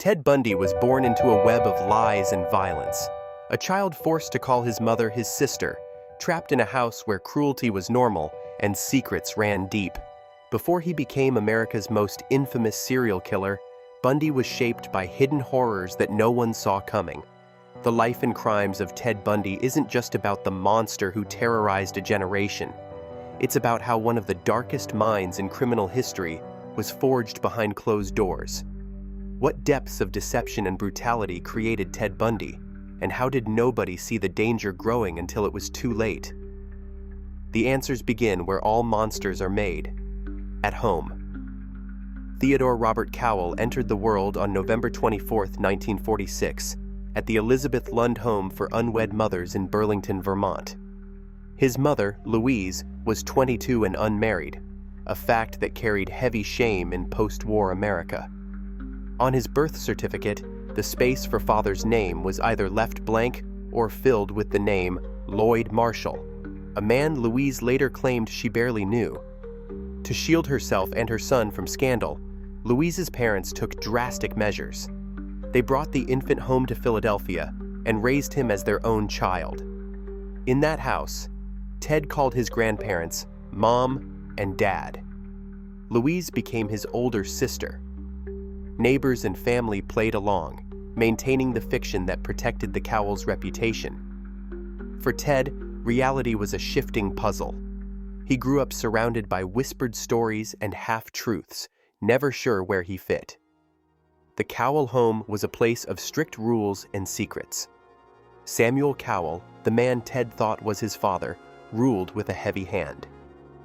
Ted Bundy was born into a web of lies and violence. A child forced to call his mother his sister, trapped in a house where cruelty was normal and secrets ran deep. Before he became America's most infamous serial killer, Bundy was shaped by hidden horrors that no one saw coming. The life and crimes of Ted Bundy isn't just about the monster who terrorized a generation. It's about how one of the darkest minds in criminal history was forged behind closed doors. What depths of deception and brutality created Ted Bundy, and how did nobody see the danger growing until it was too late? The answers begin where all monsters are made: at home. Theodore Robert Cowell entered the world on November 24, 1946, at the Elizabeth Lund Home for Unwed Mothers in Burlington, Vermont. His mother, Louise, was 22 and unmarried, a fact that carried heavy shame in post-war America. On his birth certificate, the space for father's name was either left blank or filled with the name Lloyd Marshall, a man Louise later claimed she barely knew. To shield herself and her son from scandal, Louise's parents took drastic measures. They brought the infant home to Philadelphia and raised him as their own child. In that house, Ted called his grandparents Mom and Dad. Louise became his older sister. Neighbors and family played along, maintaining the fiction that protected the Cowells' reputation. For Ted, reality was a shifting puzzle. He grew up surrounded by whispered stories and half-truths, never sure where he fit. The Cowell home was a place of strict rules and secrets. Samuel Cowell, the man Ted thought was his father, ruled with a heavy hand.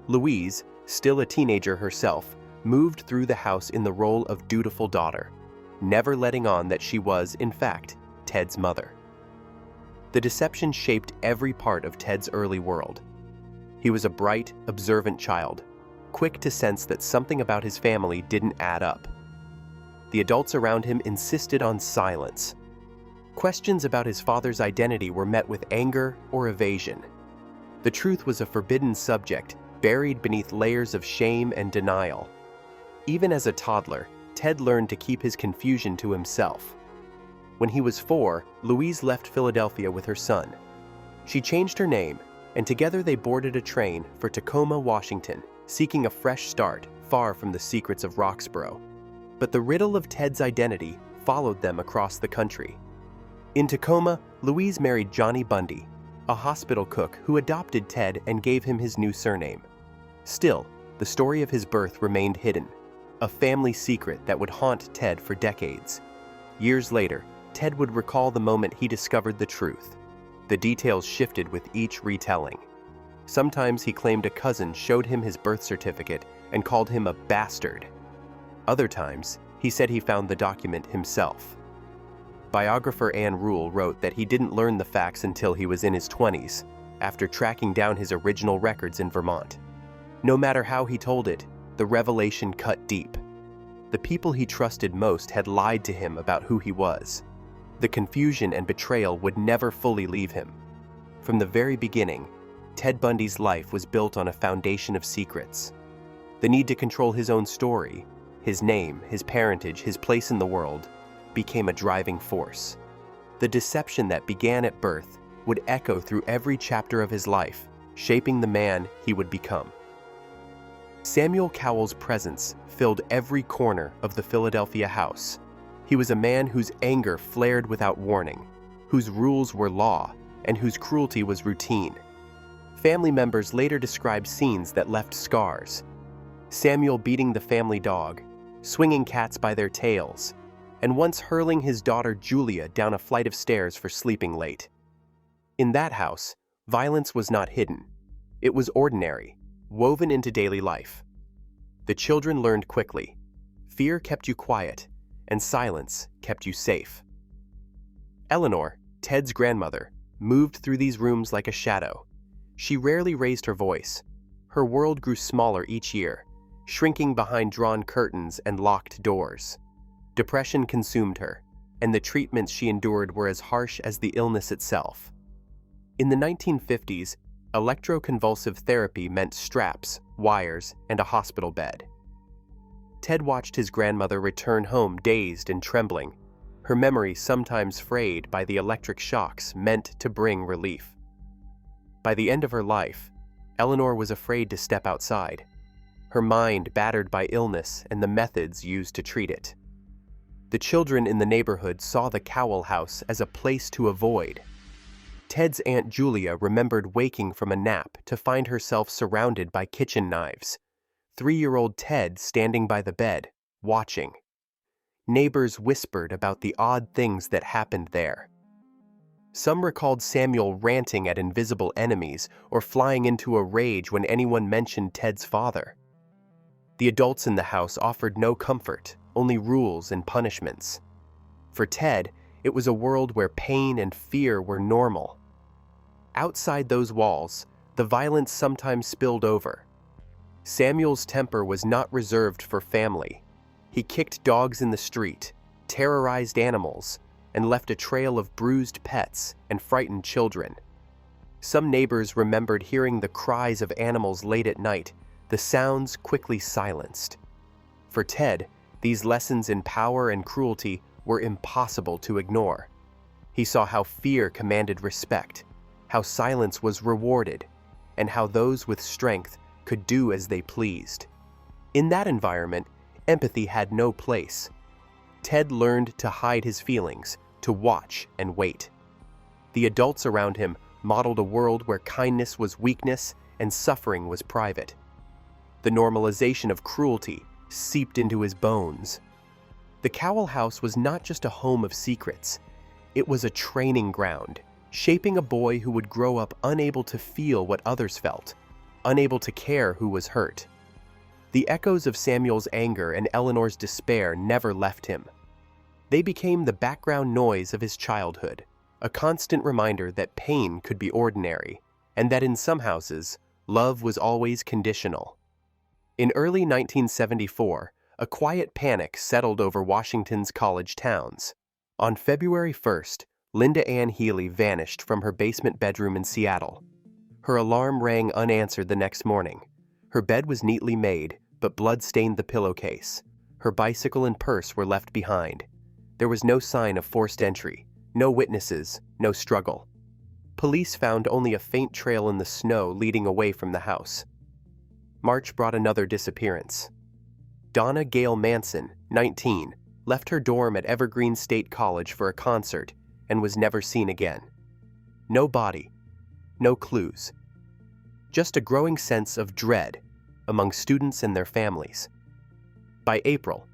Louise, still a teenager herself, moved through the house in the role of dutiful daughter, never letting on that she was, in fact, Ted's mother. The deception shaped every part of Ted's early world. He was a bright, observant child, quick to sense that something about his family didn't add up. The adults around him insisted on silence. Questions about his father's identity were met with anger or evasion. The truth was a forbidden subject, buried beneath layers of shame and denial. Even as a toddler, Ted learned to keep his confusion to himself. When he was 4, Louise left Philadelphia with her son. She changed her name, and together they boarded a train for Tacoma, Washington, seeking a fresh start, far from the secrets of Roxborough. But the riddle of Ted's identity followed them across the country. In Tacoma, Louise married Johnny Bundy, a hospital cook who adopted Ted and gave him his new surname. Still, the story of his birth remained hidden, a family secret that would haunt Ted for decades. Years later, Ted would recall the moment he discovered the truth. The details shifted with each retelling. Sometimes he claimed a cousin showed him his birth certificate and called him a bastard. Other times, he said he found the document himself. Biographer Ann Rule wrote that he didn't learn the facts until he was in his 20s, after tracking down his original records in Vermont. No matter how he told it, the revelation cut deep. The people he trusted most had lied to him about who he was. The confusion and betrayal would never fully leave him. From the very beginning, Ted Bundy's life was built on a foundation of secrets. The need to control his own story, his name, his parentage, his place in the world, became a driving force. The deception that began at birth would echo through every chapter of his life, shaping the man he would become. Samuel Cowell's presence filled every corner of the Philadelphia house. He was a man whose anger flared without warning, whose rules were law, and whose cruelty was routine. Family members later described scenes that left scars. Samuel beating the family dog, swinging cats by their tails, and once hurling his daughter Julia down a flight of stairs for sleeping late. In that house, violence was not hidden. It was ordinary, woven into daily life. The children learned quickly. Fear kept you quiet, and silence kept you safe. Eleanor, Ted's grandmother, moved through these rooms like a shadow. She rarely raised her voice. Her world grew smaller each year, shrinking behind drawn curtains and locked doors. Depression consumed her, and the treatments she endured were as harsh as the illness itself. In the 1950s, electroconvulsive therapy meant straps, wires, and a hospital bed. Ted watched his grandmother return home dazed and trembling, her memory sometimes frayed by the electric shocks meant to bring relief. By the end of her life, Eleanor was afraid to step outside, her mind battered by illness and the methods used to treat it. The children in the neighborhood saw the Cowell house as a place to avoid. Ted's Aunt Julia remembered waking from a nap to find herself surrounded by kitchen knives, 3-year-old Ted standing by the bed, watching. Neighbors whispered about the odd things that happened there. Some recalled Samuel ranting at invisible enemies or flying into a rage when anyone mentioned Ted's father. The adults in the house offered no comfort, only rules and punishments. For Ted, it was a world where pain and fear were normal. Outside those walls, the violence sometimes spilled over. Samuel's temper was not reserved for family. He kicked dogs in the street, terrorized animals, and left a trail of bruised pets and frightened children. Some neighbors remembered hearing the cries of animals late at night, the sounds quickly silenced. For Ted, these lessons in power and cruelty were impossible to ignore. He saw how fear commanded respect, how silence was rewarded, and how those with strength could do as they pleased. In that environment, empathy had no place. Ted learned to hide his feelings, to watch and wait. The adults around him modeled a world where kindness was weakness and suffering was private. The normalization of cruelty seeped into his bones. The Cowell house was not just a home of secrets. It was a training ground, shaping a boy who would grow up unable to feel what others felt, unable to care who was hurt. The echoes of Samuel's anger and Eleanor's despair never left him. They became the background noise of his childhood, a constant reminder that pain could be ordinary, and that in some houses, love was always conditional. In early 1974, a quiet panic settled over Washington's college towns. On February 1st, Linda Ann Healy vanished from her basement bedroom in Seattle. Her alarm rang unanswered the next morning. Her bed was neatly made, but blood stained the pillowcase. Her bicycle and purse were left behind. There was no sign of forced entry, no witnesses, no struggle. Police found only a faint trail in the snow leading away from the house. March brought another disappearance. Donna Gail Manson, 19, left her dorm at Evergreen State College for a concert and was never seen again. No body, no clues. Just a growing sense of dread among students and their families. By April,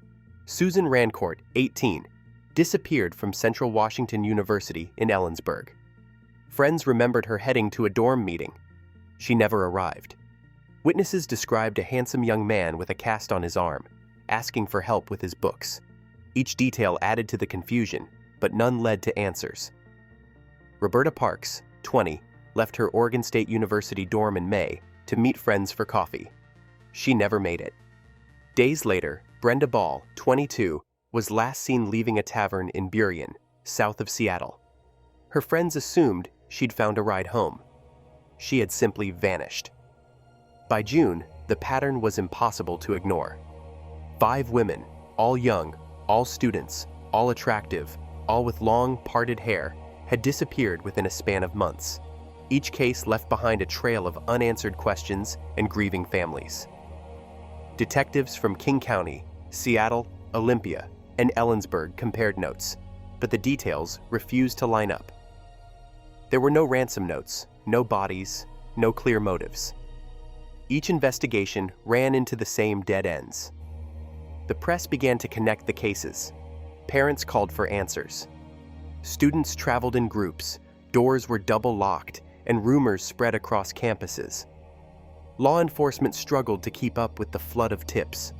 Susan Rancourt, 18, disappeared from Central Washington University in Ellensburg. Friends remembered her heading to a dorm meeting. She never arrived. Witnesses described a handsome young man with a cast on his arm, asking for help with his books. Each detail added to the confusion, but none led to answers. Roberta Parks, 20, left her Oregon State University dorm in May to meet friends for coffee. She never made it. Days later, Brenda Ball, 22, was last seen leaving a tavern in Burien, south of Seattle. Her friends assumed she'd found a ride home. She had simply vanished. By June, the pattern was impossible to ignore. 5 women, all young, all students, all attractive, all with long, parted hair, had disappeared within a span of months. Each case left behind a trail of unanswered questions and grieving families. Detectives from King County, Seattle, Olympia, and Ellensburg compared notes, but the details refused to line up. There were no ransom notes, no bodies, no clear motives. Each investigation ran into the same dead ends. The press began to connect the cases. Parents called for answers. Students traveled in groups, doors were double locked, and rumors spread across campuses. Law enforcement struggled to keep up with the flood of tips.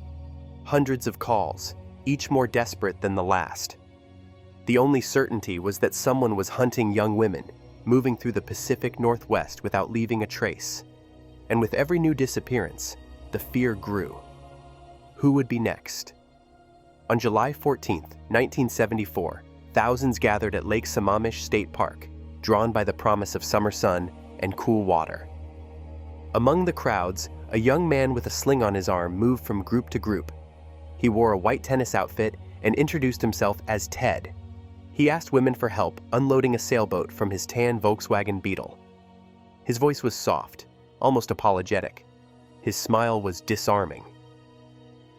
Hundreds of calls, each more desperate than the last. The only certainty was that someone was hunting young women, moving through the Pacific Northwest without leaving a trace. And with every new disappearance, the fear grew. Who would be next? On July 14, 1974, thousands gathered at Lake Sammamish State Park, drawn by the promise of summer sun and cool water. Among the crowds, a young man with a sling on his arm moved from group to group. He wore a white tennis outfit and introduced himself as Ted. He asked women for help unloading a sailboat from his tan Volkswagen Beetle. His voice was soft, almost apologetic. His smile was disarming.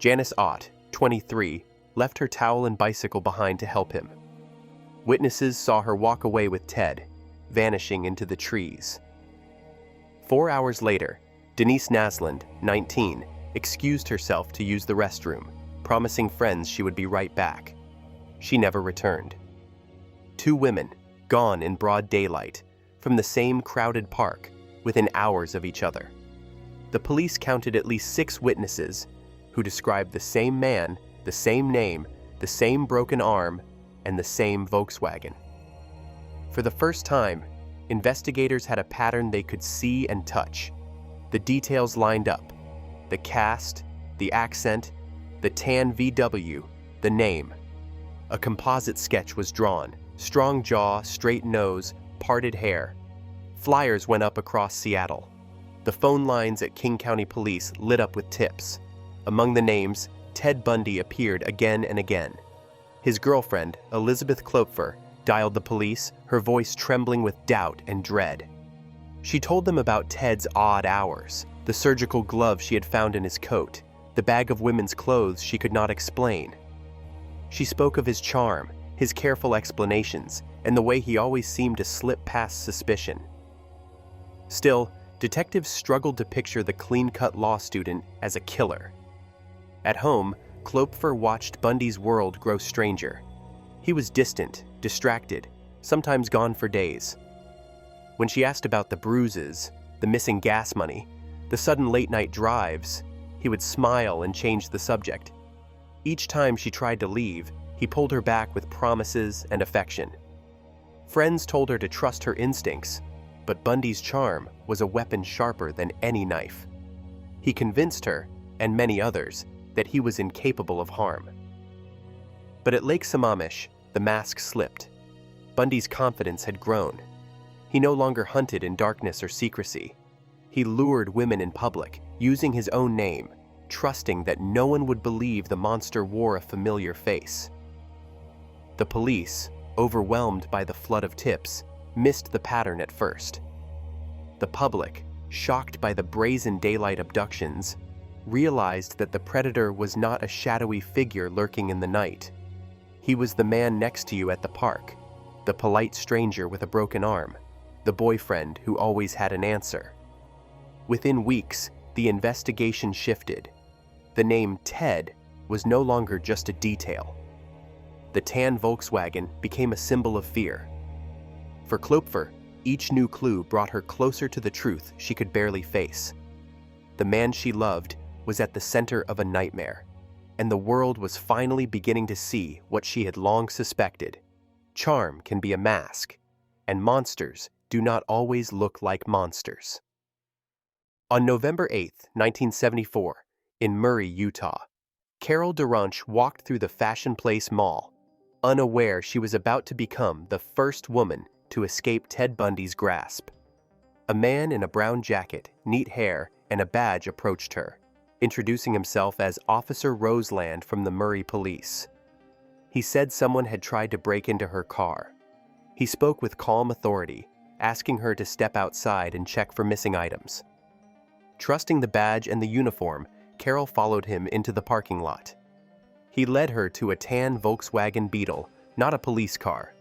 Janice Ott, 23, left her towel and bicycle behind to help him. Witnesses saw her walk away with Ted, vanishing into the trees. 4 hours later, Denise Naslund, 19, excused herself to use the restroom, promising friends she would be right back. She never returned. 2 women, gone in broad daylight, from the same crowded park, within hours of each other. The police counted at least 6 witnesses who described the same man, the same name, the same broken arm, and the same Volkswagen. For the first time, investigators had a pattern they could see and touch. The details lined up: the cast, the accent, the tan VW, the name. A composite sketch was drawn: strong jaw, straight nose, parted hair. Flyers went up across Seattle. The phone lines at King County Police lit up with tips. Among the names, Ted Bundy appeared again and again. His girlfriend, Elizabeth Klopfer, dialed the police, her voice trembling with doubt and dread. She told them about Ted's odd hours, the surgical glove she had found in his coat, the bag of women's clothes she could not explain. She spoke of his charm, his careful explanations, and the way he always seemed to slip past suspicion. Still, detectives struggled to picture the clean-cut law student as a killer. At home, Klopfer watched Bundy's world grow stranger. He was distant, distracted, sometimes gone for days. When she asked about the bruises, the missing gas money, the sudden late-night drives, he would smile and change the subject. Each time she tried to leave, he pulled her back with promises and affection. Friends told her to trust her instincts, but Bundy's charm was a weapon sharper than any knife. He convinced her, and many others, that he was incapable of harm. But at Lake Sammamish, the mask slipped. Bundy's confidence had grown. He no longer hunted in darkness or secrecy. He lured women in public, using his own name, trusting that no one would believe the monster wore a familiar face. The police, overwhelmed by the flood of tips, missed the pattern at first. The public, shocked by the brazen daylight abductions, realized that the predator was not a shadowy figure lurking in the night. He was the man next to you at the park, the polite stranger with a broken arm, the boyfriend who always had an answer. Within weeks, the investigation shifted. The name Ted was no longer just a detail. The tan Volkswagen became a symbol of fear. For Klopfer, each new clue brought her closer to the truth she could barely face. The man she loved was at the center of a nightmare, and the world was finally beginning to see what she had long suspected. Charm can be a mask, and monsters do not always look like monsters. On November 8, 1974, in Murray, Utah, Carol Durant walked through the Fashion Place Mall, unaware she was about to become the first woman to escape Ted Bundy's grasp. A man in a brown jacket, neat hair, and a badge approached her, introducing himself as Officer Roseland from the Murray Police. He said someone had tried to break into her car. He spoke with calm authority, asking her to step outside and check for missing items. Trusting the badge and the uniform, Carol followed him into the parking lot. He led her to a tan Volkswagen Beetle, not a police car.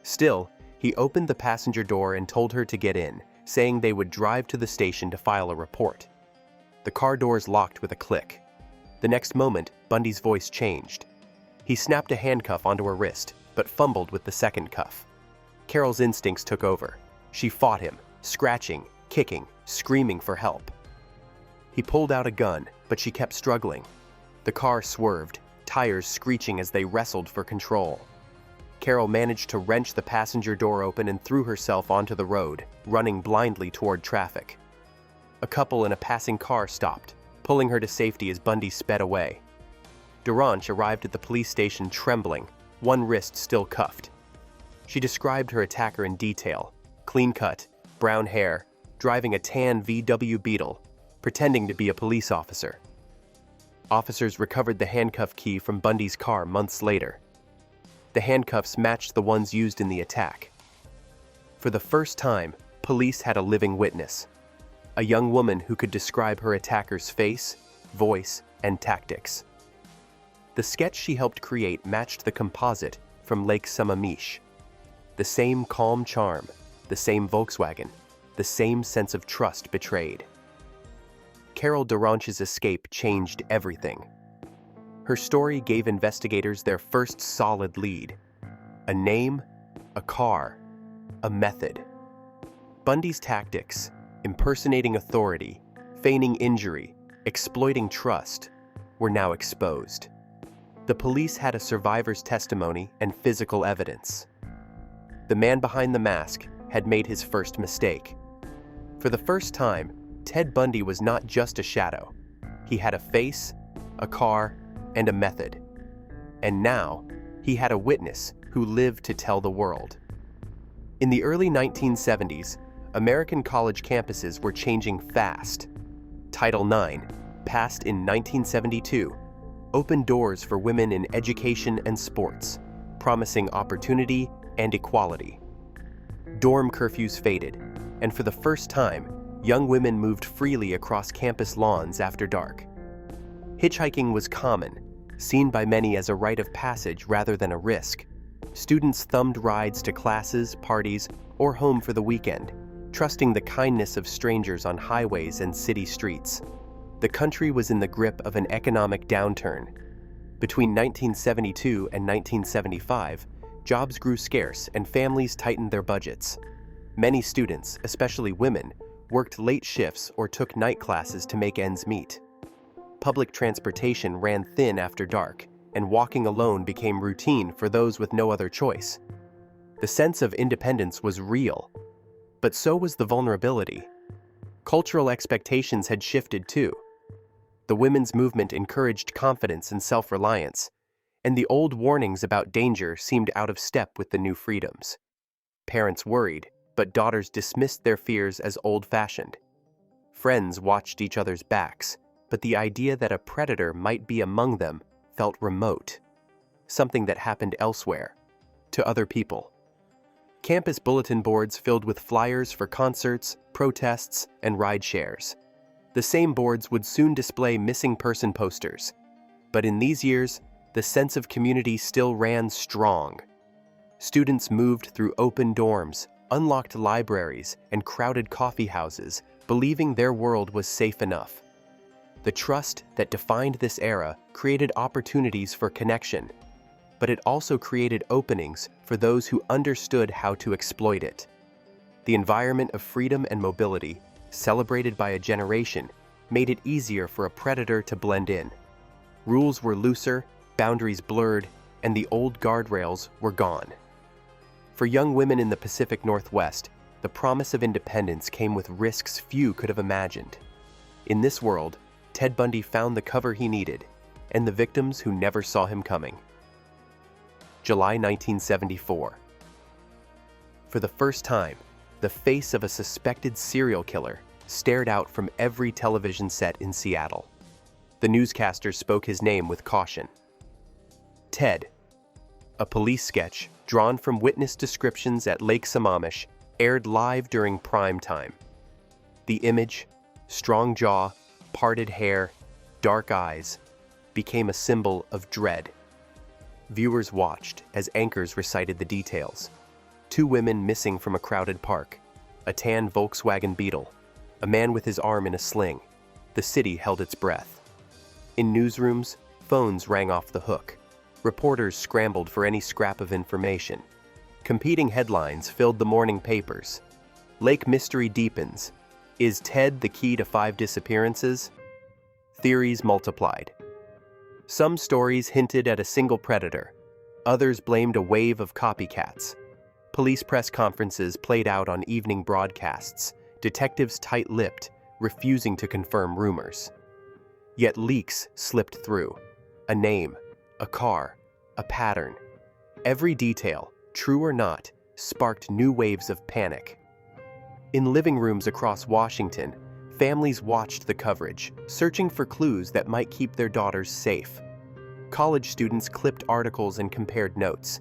Still, he opened the passenger door and told her to get in, saying they would drive to the station to file a report. The car doors locked with a click. The next moment, Bundy's voice changed. He snapped a handcuff onto her wrist, but fumbled with the second cuff. Carol's instincts took over. She fought him, scratching, kicking, screaming for help. He pulled out a gun, but she kept struggling. The car swerved, tires screeching as they wrestled for control. Carol managed to wrench the passenger door open and threw herself onto the road, running blindly toward traffic. A couple in a passing car stopped, pulling her to safety as Bundy sped away. Durant arrived at the police station trembling, one wrist still cuffed. She described her attacker in detail: clean-cut, brown hair, driving a tan VW Beetle, pretending to be a police officer. Officers recovered the handcuff key from Bundy's car months later. The handcuffs matched the ones used in the attack. For the first time, police had a living witness, a young woman who could describe her attacker's face, voice, and tactics. The sketch she helped create matched the composite from Lake Sammamish. The same calm charm, the same Volkswagen, the same sense of trust betrayed. Carol Duranche's escape changed everything. Her story gave investigators their first solid lead. A name, a car, a method. Bundy's tactics, impersonating authority, feigning injury, exploiting trust, were now exposed. The police had a survivor's testimony and physical evidence. The man behind the mask had made his first mistake. For the first time, Ted Bundy was not just a shadow. He had a face, a car, and a method. And now, he had a witness who lived to tell the world. In the early 1970s, American college campuses were changing fast. Title IX, passed in 1972, opened doors for women in education and sports, promising opportunity and equality. Dorm curfews faded, and for the first time, young women moved freely across campus lawns after dark. Hitchhiking was common, seen by many as a rite of passage rather than a risk. Students thumbed rides to classes, parties, or home for the weekend, trusting the kindness of strangers on highways and city streets. The country was in the grip of an economic downturn. Between 1972 and 1975, jobs grew scarce and families tightened their budgets. Many students, especially women, worked late shifts or took night classes to make ends meet. Public transportation ran thin after dark, and walking alone became routine for those with no other choice. The sense of independence was real, but so was the vulnerability. Cultural expectations had shifted too. The women's movement encouraged confidence and self-reliance, and the old warnings about danger seemed out of step with the new freedoms. Parents worried, but daughters dismissed their fears as old-fashioned. Friends watched each other's backs, but the idea that a predator might be among them felt remote, something that happened elsewhere, to other people. Campus bulletin boards filled with flyers for concerts, protests, and ride shares. The same boards would soon display missing person posters. But in these years, the sense of community still ran strong. Students moved through open dorms, unlocked libraries, and crowded coffee houses, believing their world was safe enough. The trust that defined this era created opportunities for connection, but it also created openings for those who understood how to exploit it. The environment of freedom and mobility, celebrated by a generation, made it easier for a predator to blend in. Rules were looser, boundaries blurred, and the old guardrails were gone. For young women in the Pacific Northwest, the promise of independence came with risks few could have imagined. In this world, Ted Bundy found the cover he needed, and the victims who never saw him coming. July 1974. For the first time, the face of a suspected serial killer stared out from every television set in Seattle. The newscaster spoke his name with caution. Ted, a police sketch drawn from witness descriptions at Lake Sammamish, aired live during prime time. The image, strong jaw, parted hair, dark eyes, became a symbol of dread. Viewers watched as anchors recited the details. 2 women missing from a crowded park, a tan Volkswagen Beetle, a man with his arm in a sling. The city held its breath. In newsrooms, phones rang off the hook. Reporters scrambled for any scrap of information. Competing headlines filled the morning papers. Lake mystery deepens. Is Ted the key to 5 disappearances? Theories multiplied. Some stories hinted at a single predator. Others blamed a wave of copycats. Police press conferences played out on evening broadcasts, detectives tight-lipped, refusing to confirm rumors. Yet leaks slipped through. A name, a car, a pattern. Every detail, true or not, sparked new waves of panic. In living rooms across Washington, families watched the coverage, searching for clues that might keep their daughters safe. College students clipped articles and compared notes.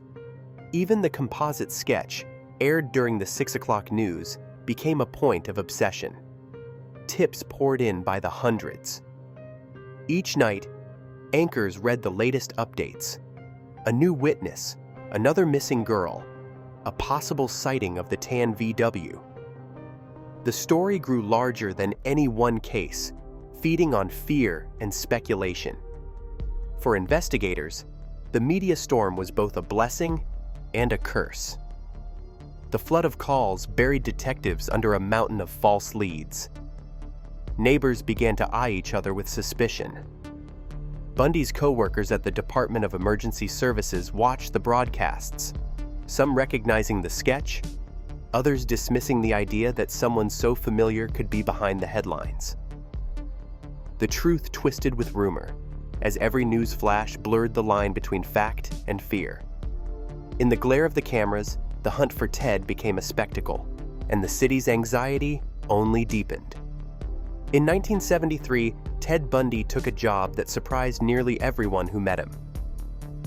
Even the composite sketch, aired during the 6 o'clock news, became a point of obsession. Tips poured in by the hundreds. Each night, anchors read the latest updates. A new witness, another missing girl, a possible sighting of the tan VW. The story grew larger than any one case, feeding on fear and speculation. For investigators, the media storm was both a blessing and a curse. The flood of calls buried detectives under a mountain of false leads. Neighbors began to eye each other with suspicion. Bundy's co-workers at the Department of Emergency Services watched the broadcasts, some recognizing the sketch, others dismissing the idea that someone so familiar could be behind the headlines. The truth twisted with rumor, as every news flash blurred the line between fact and fear. In the glare of the cameras, the hunt for Ted became a spectacle, and the city's anxiety only deepened. In 1973, Ted Bundy took a job that surprised nearly everyone who met him.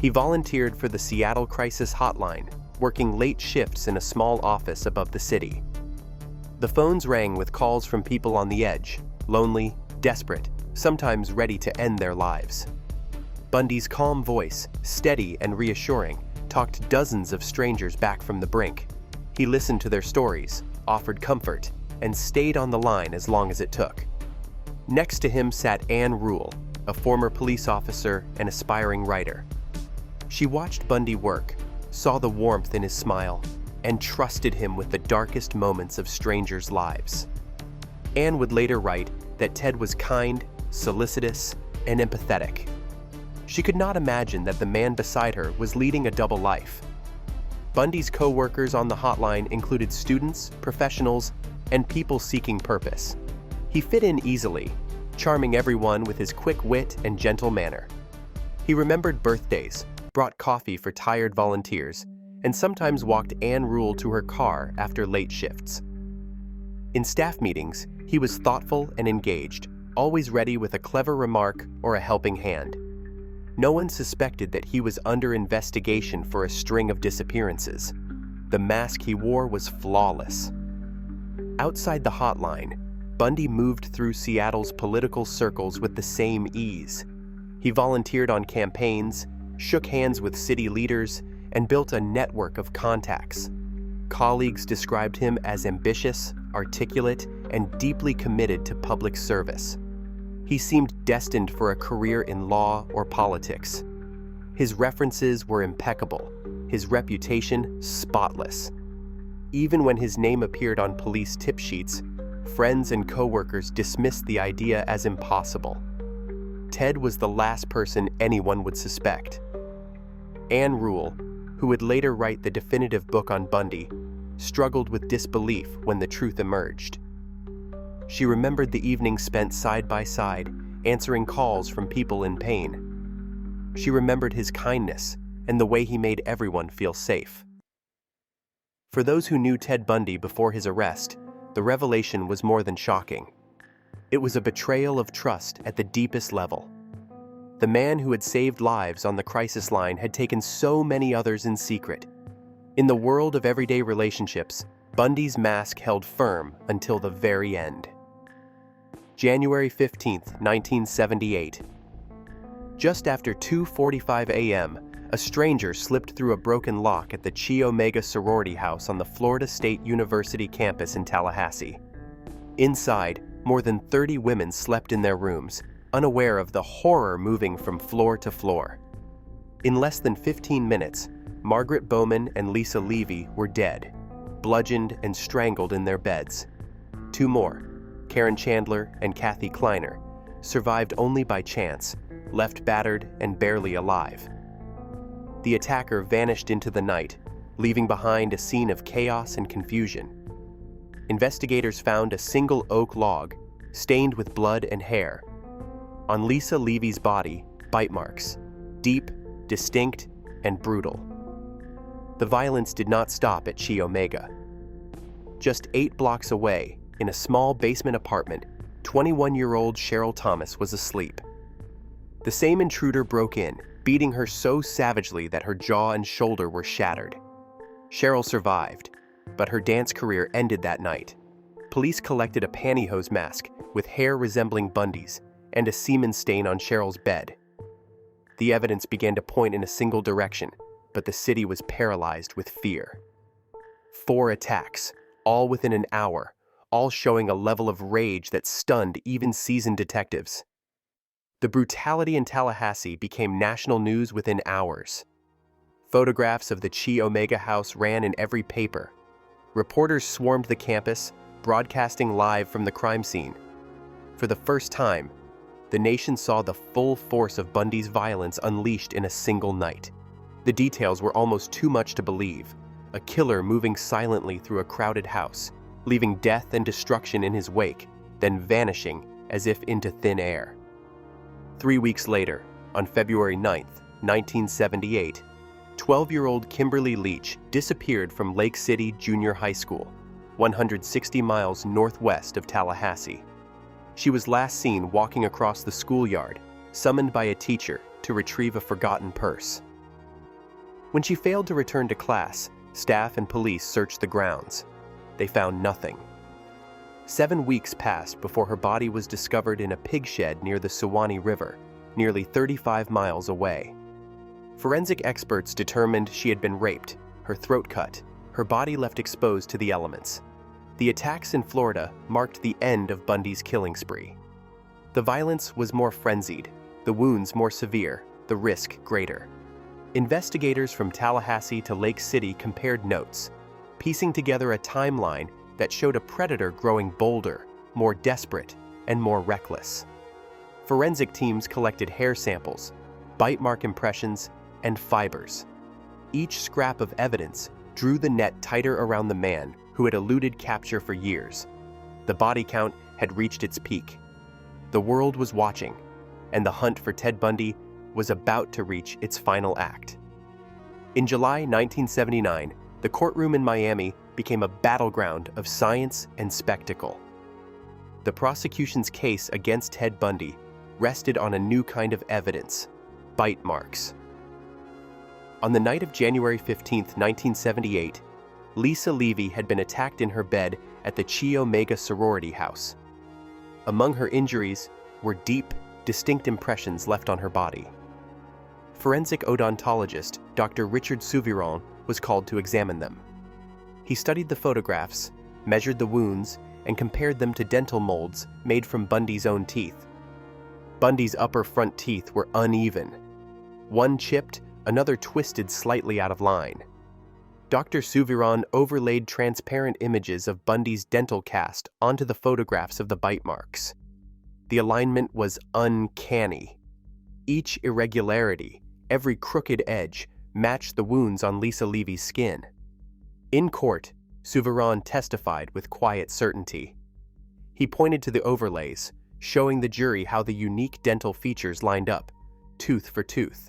He volunteered for the Seattle Crisis Hotline, working late shifts in a small office above the city. The phones rang with calls from people on the edge, lonely, desperate, sometimes ready to end their lives. Bundy's calm voice, steady and reassuring, talked dozens of strangers back from the brink. He listened to their stories, offered comfort, and stayed on the line as long as it took. Next to him sat Ann Rule, a former police officer and aspiring writer. She watched Bundy work, saw the warmth in his smile, and trusted him with the darkest moments of strangers' lives. Ann would later write that Ted was kind, solicitous, and empathetic. She could not imagine that the man beside her was leading a double life. Bundy's co-workers on the hotline included students, professionals, and people seeking purpose. He fit in easily, charming everyone with his quick wit and gentle manner. He remembered birthdays, brought coffee for tired volunteers, and sometimes walked Ann Rule to her car after late shifts. In staff meetings, he was thoughtful and engaged, always ready with a clever remark or a helping hand. No one suspected that he was under investigation for a string of disappearances. The mask he wore was flawless. Outside the hotline, Bundy moved through Seattle's political circles with the same ease. He volunteered on campaigns, shook hands with city leaders, and built a network of contacts. Colleagues described him as ambitious, articulate, and deeply committed to public service. He seemed destined for a career in law or politics. His references were impeccable, his reputation spotless. Even when his name appeared on police tip sheets, friends and coworkers dismissed the idea as impossible. Ted was the last person anyone would suspect. Ann Rule, who would later write the definitive book on Bundy, struggled with disbelief when the truth emerged. She remembered the evenings spent side by side, answering calls from people in pain. She remembered his kindness and the way he made everyone feel safe. For those who knew Ted Bundy before his arrest, the revelation was more than shocking. It was a betrayal of trust at the deepest level. The man who had saved lives on the crisis line had taken so many others in secret. In the world of everyday relationships, Bundy's mask held firm until the very end. January 15, 1978. Just after 2:45 a.m., a stranger slipped through a broken lock at the Chi Omega sorority house on the Florida State University campus in Tallahassee. Inside, more than 30 women slept in their rooms, unaware of the horror moving from floor to floor. In less than 15 minutes, Margaret Bowman and Lisa Levy were dead, bludgeoned and strangled in their beds. Two more, Karen Chandler and Kathy Kleiner, survived only by chance, left battered and barely alive. The attacker vanished into the night, leaving behind a scene of chaos and confusion. Investigators found a single oak log, stained with blood and hair. On Lisa Levy's body, bite marks, deep, distinct, and brutal. The violence did not stop at Chi Omega. Just 8 blocks away, in a small basement apartment, 21-year-old Cheryl Thomas was asleep. The same intruder broke in, beating her so savagely that her jaw and shoulder were shattered. Cheryl survived, but her dance career ended that night. Police collected a pantyhose mask with hair resembling Bundy's and a semen stain on Cheryl's bed. The evidence began to point in a single direction, but the city was paralyzed with fear. 4 attacks, all within an hour, all showing a level of rage that stunned even seasoned detectives. The brutality in Tallahassee became national news within hours. Photographs of the Chi Omega house ran in every paper. Reporters swarmed the campus, broadcasting live from the crime scene. For the first time, the nation saw the full force of Bundy's violence unleashed in a single night. The details were almost too much to believe. A killer moving silently through a crowded house, leaving death and destruction in his wake, then vanishing as if into thin air. 3 weeks later, on February 9, 1978, 12-year-old Kimberly Leach disappeared from Lake City Junior High School, 160 miles northwest of Tallahassee. She was last seen walking across the schoolyard, summoned by a teacher to retrieve a forgotten purse. When she failed to return to class, staff and police searched the grounds. They found nothing. 7 weeks passed before her body was discovered in a pig shed near the Suwannee River, nearly 35 miles away. Forensic experts determined she had been raped, her throat cut, her body left exposed to the elements. The attacks in Florida marked the end of Bundy's killing spree. The violence was more frenzied, the wounds more severe, the risk greater. Investigators from Tallahassee to Lake City compared notes, piecing together a timeline that showed a predator growing bolder, more desperate, and more reckless. Forensic teams collected hair samples, bite mark impressions, and fibers. Each scrap of evidence drew the net tighter around the man who had eluded capture for years. The body count had reached its peak. The world was watching, and the hunt for Ted Bundy was about to reach its final act. In July 1979, the courtroom in Miami became a battleground of science and spectacle. The prosecution's case against Ted Bundy rested on a new kind of evidence: bite marks. On the night of January 15, 1978, Lisa Levy had been attacked in her bed at the Chi Omega sorority house. Among her injuries were deep, distinct impressions left on her body. Forensic odontologist Dr. Richard Souviron was called to examine them. He studied the photographs, measured the wounds, and compared them to dental molds made from Bundy's own teeth. Bundy's upper front teeth were uneven. One chipped, another twisted slightly out of line. Dr. Souviron overlaid transparent images of Bundy's dental cast onto the photographs of the bite marks. The alignment was uncanny. Each irregularity, every crooked edge, matched the wounds on Lisa Levy's skin. In court, Souviron testified with quiet certainty. He pointed to the overlays, showing the jury how the unique dental features lined up, tooth for tooth.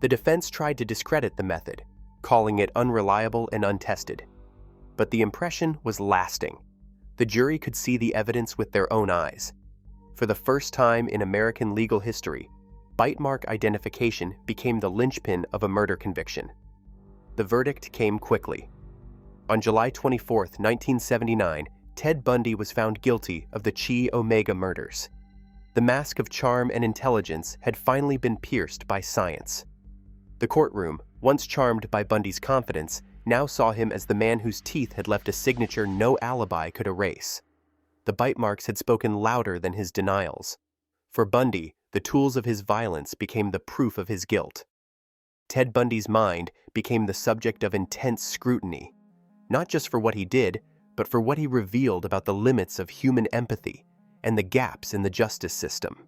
The defense tried to discredit the method, calling it unreliable and untested. But the impression was lasting. The jury could see the evidence with their own eyes. For the first time in American legal history, bite mark identification became the linchpin of a murder conviction. The verdict came quickly. On July 24, 1979, Ted Bundy was found guilty of the Chi Omega murders. The mask of charm and intelligence had finally been pierced by science. The courtroom, once charmed by Bundy's confidence, now saw him as the man whose teeth had left a signature no alibi could erase. The bite marks had spoken louder than his denials. For Bundy, the tools of his violence became the proof of his guilt. Ted Bundy's mind became the subject of intense scrutiny, not just for what he did, but for what he revealed about the limits of human empathy and the gaps in the justice system.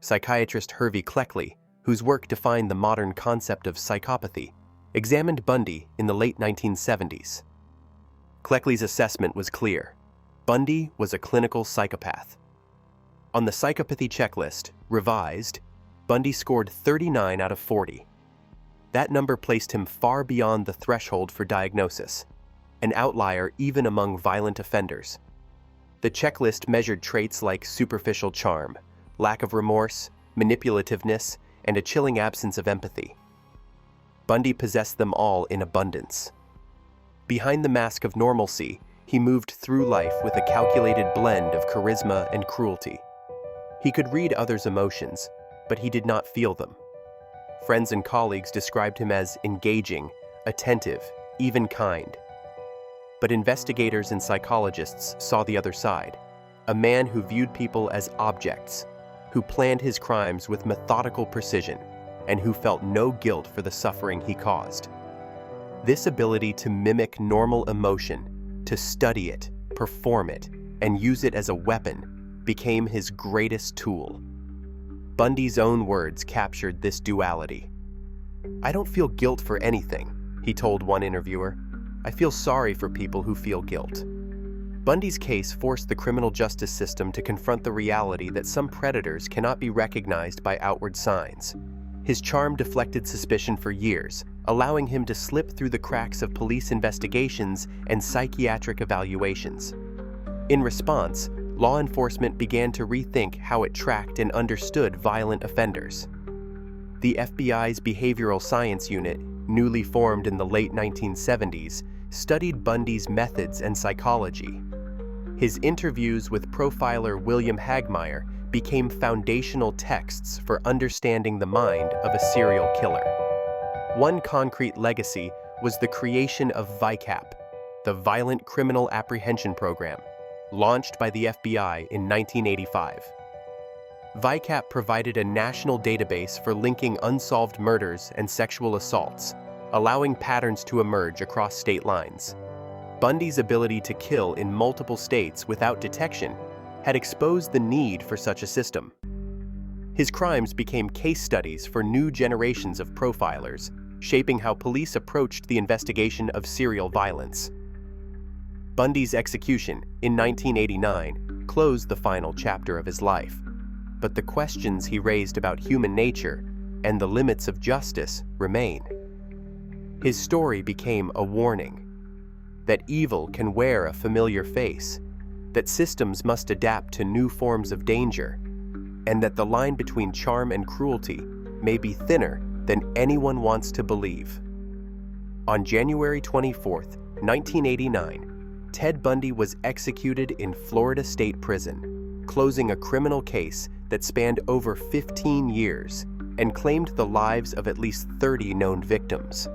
Psychiatrist Hervey Cleckley, whose work defined the modern concept of psychopathy, examined Bundy in the late 1970s. Cleckley's assessment was clear. Bundy was a clinical psychopath. On the psychopathy checklist, revised, Bundy scored 39 out of 40. That number placed him far beyond the threshold for diagnosis, an outlier even among violent offenders. The checklist measured traits like superficial charm, lack of remorse, manipulativeness, and a chilling absence of empathy. Bundy possessed them all in abundance. Behind the mask of normalcy, he moved through life with a calculated blend of charisma and cruelty. He could read others' emotions, but he did not feel them. Friends and colleagues described him as engaging, attentive, even kind. But investigators and psychologists saw the other side, a man who viewed people as objects, who planned his crimes with methodical precision, and who felt no guilt for the suffering he caused. This ability to mimic normal emotion, to study it, perform it, and use it as a weapon, became his greatest tool. Bundy's own words captured this duality. "I don't feel guilt for anything," he told one interviewer. "I feel sorry for people who feel guilt." Bundy's case forced the criminal justice system to confront the reality that some predators cannot be recognized by outward signs. His charm deflected suspicion for years, allowing him to slip through the cracks of police investigations and psychiatric evaluations. In response, law enforcement began to rethink how it tracked and understood violent offenders. The FBI's Behavioral Science Unit, newly formed in the late 1970s, studied Bundy's methods and psychology. His interviews with profiler William Hagmaier became foundational texts for understanding the mind of a serial killer. One concrete legacy was the creation of VICAP, the Violent Criminal Apprehension Program, launched by the FBI in 1985. VICAP provided a national database for linking unsolved murders and sexual assaults, allowing patterns to emerge across state lines. Bundy's ability to kill in multiple states without detection had exposed the need for such a system. His crimes became case studies for new generations of profilers, shaping how police approached the investigation of serial violence. Bundy's execution in 1989 closed the final chapter of his life, but the questions he raised about human nature and the limits of justice remain. His story became a warning that evil can wear a familiar face, that systems must adapt to new forms of danger, and that the line between charm and cruelty may be thinner than anyone wants to believe. On January 24, 1989, Ted Bundy was executed in Florida State Prison, closing a criminal case that spanned over 15 years and claimed the lives of at least 30 known victims.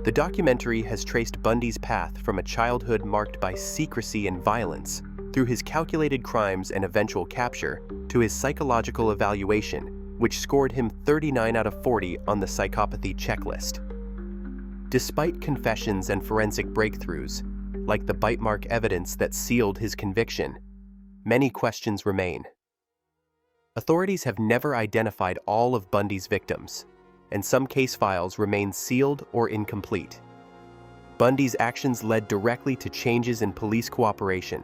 The documentary has traced Bundy's path from a childhood marked by secrecy and violence, through his calculated crimes and eventual capture, to his psychological evaluation, which scored him 39 out of 40 on the psychopathy checklist. Despite confessions and forensic breakthroughs, like the bite mark evidence that sealed his conviction, many questions remain. Authorities have never identified all of Bundy's victims, and some case files remain sealed or incomplete. Bundy's actions led directly to changes in police cooperation,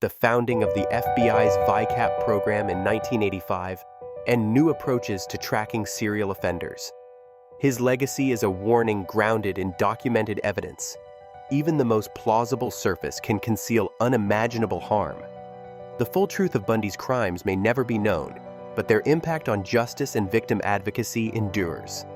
the founding of the FBI's VICAP program in 1985, and new approaches to tracking serial offenders. His legacy is a warning grounded in documented evidence. Even the most plausible surface can conceal unimaginable harm. The full truth of Bundy's crimes may never be known, but their impact on justice and victim advocacy endures.